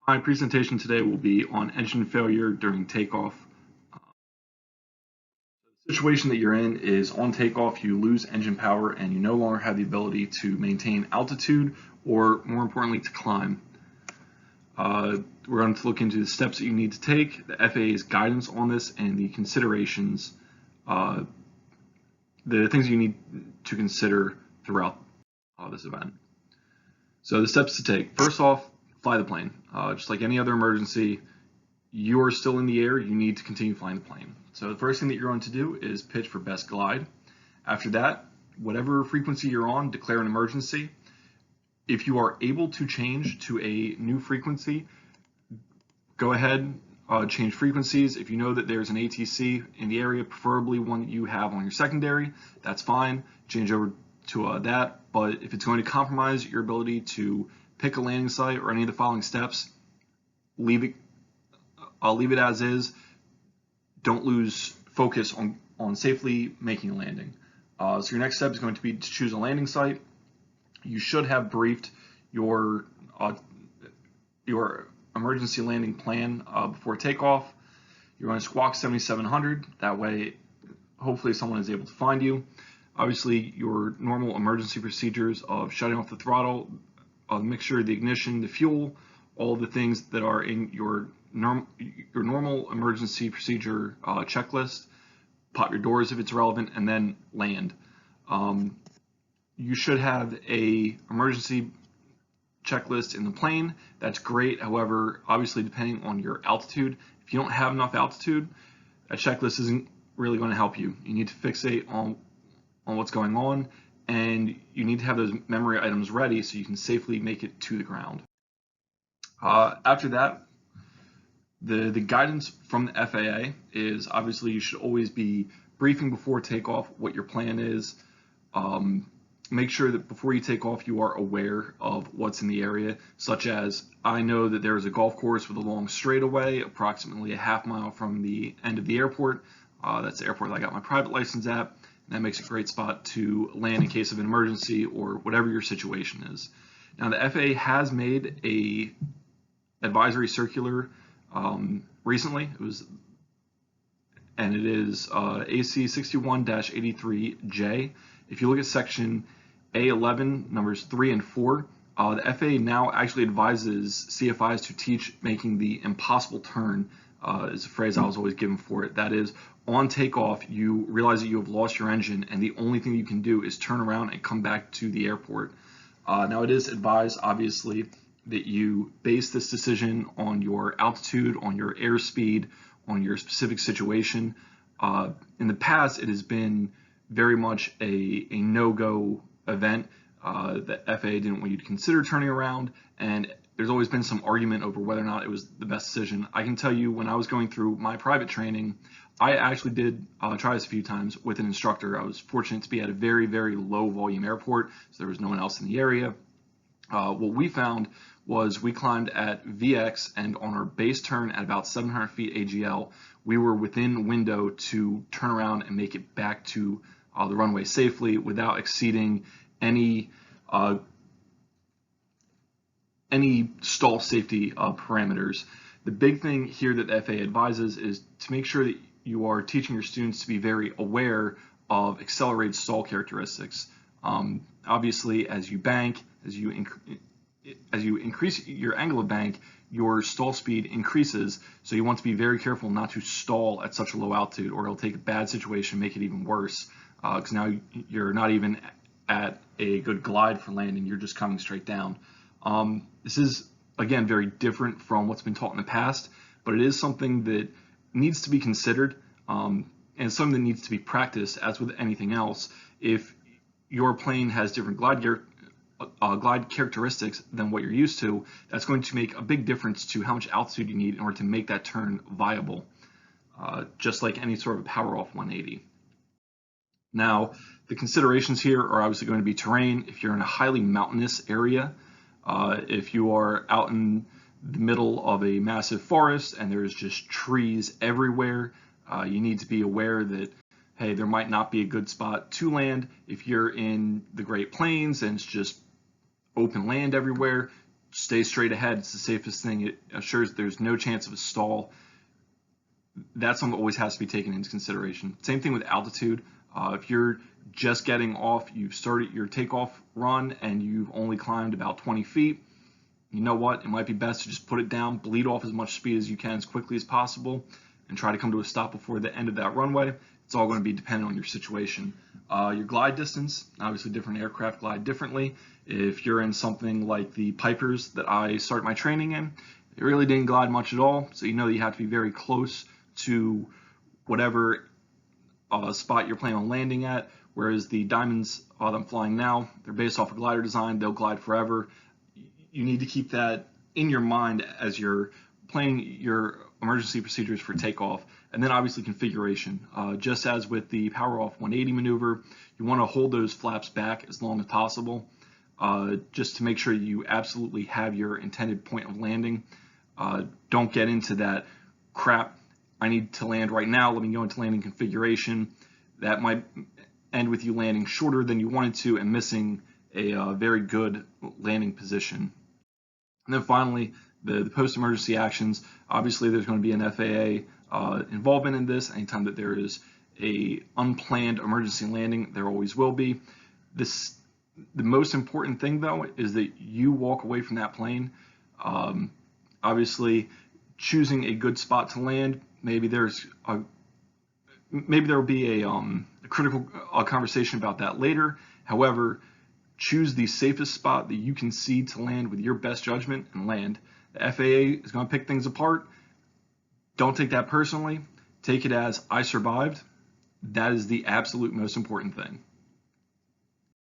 My presentation today will be on engine failure during takeoff. The situation that you're in is on takeoff, you lose engine power and you no longer have the ability to maintain altitude or, more importantly, to climb. We're going to look into the steps that you need to take, the FAA's guidance on this, and the considerations, the things you need to consider throughout this event. So the steps to take. First off, fly the plane. Just like any other emergency, you are still in the air, you need to continue flying the plane. So the first thing that you're going to do is pitch for best glide. After that, whatever frequency you're on, declare an emergency. If you are able to change to a new frequency, go ahead, change frequencies. If you know that there's an ATC in the area, preferably one that you have on your secondary, that's fine. Change over to that. But if it's going to compromise your ability to pick a landing site or any of the following steps, leave it as is. Don't lose focus on safely making a landing. So your next step is going to be to choose a landing site. You should have briefed your emergency landing plan before takeoff. You're going to squawk 7700. That way, hopefully someone is able to find you. Obviously, your normal emergency procedures of shutting off the throttle, mixture, the ignition, the fuel, all of the things that are in your normal emergency procedure checklist. Pop your doors if it's relevant, and then land. You should have a emergency checklist in the plane. That's great. However, obviously, depending on your altitude, if you don't have enough altitude, that checklist isn't really going to help you. You need to fixate on what's going on, and you need to have those memory items ready so you can safely make it to the ground. After that, the guidance from the FAA is obviously you should always be briefing before takeoff what your plan is. Make sure that before you take off you are aware of what's in the area, such as I know that there is a golf course with a long straightaway approximately a half mile from the end of the airport. That's the airport that I got my private license at. And that makes a great spot to land in case of an emergency or whatever your situation is. Now the FAA has made a advisory circular recently. It is AC 61-83J. If you look at section A11, numbers 3 and 4, the FAA now actually advises CFIs to teach making the impossible turn, is a phrase I was always given for it. That is, on takeoff, you realize that you have lost your engine, and the only thing you can do is turn around and come back to the airport. Now, it is advised, obviously, that you base this decision on your altitude, on your airspeed, on your specific situation. In the past, it has been very much a no-go event. The FAA didn't want you to consider turning around, and there's always been some argument over whether or not it was the best decision. I can tell you, when I was going through my private training, I actually did try this a few times with an instructor. I was fortunate to be at a very, very low volume airport, so there was no one else in the area. What we found was we climbed at VX, and on our base turn at about 700 feet AGL, we were within window to turn around and make it back to the runway safely without exceeding any stall safety parameters. The big thing here that the FAA advises is to make sure that you are teaching your students to be very aware of accelerated stall characteristics. Obviously, as you bank, as you increase your angle of bank, your stall speed increases. So you want to be very careful not to stall at such a low altitude, or it'll take a bad situation, make it even worse. Because now you're not even at a good glide for landing, you're just coming straight down. This is, again, very different from what's been taught in the past, but it is something that needs to be considered, and something that needs to be practiced, as with anything else. If your plane has different glide characteristics than what you're used to, that's going to make a big difference to how much altitude you need in order to make that turn viable, just like any sort of power off 180. Now, the considerations here are obviously going to be terrain. If you're in a highly mountainous area, if you are out in the middle of a massive forest and there's just trees everywhere, you need to be aware that, hey, there might not be a good spot to land. If you're in the Great Plains and it's just open land everywhere, stay straight ahead. It's the safest thing. It assures there's no chance of a stall. That's something that always has to be taken into consideration. Same thing with altitude. If you're just getting off, you've started your takeoff run and you've only climbed about 20 feet, you know what? It might be best to just put it down, bleed off as much speed as you can as quickly as possible, and try to come to a stop before the end of that runway. It's all going to be dependent on your situation. Your glide distance, obviously different aircraft glide differently. If you're in something like the Pipers that I start my training in, it really didn't glide much at all, so you know you have to be very close to whatever spot you're planning on landing at, whereas the Diamonds that I'm flying now, they're based off a glider design. They'll glide forever. You need to keep that in your mind as you're planning your emergency procedures for takeoff. And then obviously configuration. Just as with the power off 180 maneuver, you want to hold those flaps back as long as possible, just to make sure you absolutely have your intended point of landing. Don't get into that crap, I need to land right now, let me go into landing configuration. That might end with you landing shorter than you wanted to and missing a very good landing position. And then finally, the post-emergency actions. Obviously, there's going to be an FAA involvement in this. Anytime that there is a unplanned emergency landing, there always will be. The most important thing, though, is that you walk away from that plane. Obviously, choosing a good spot to land. Maybe there will be a critical conversation about that later. However, choose the safest spot that you can see to land with your best judgment and land. The FAA is going to pick things apart. Don't take that personally. Take it as I survived. That is the absolute most important thing.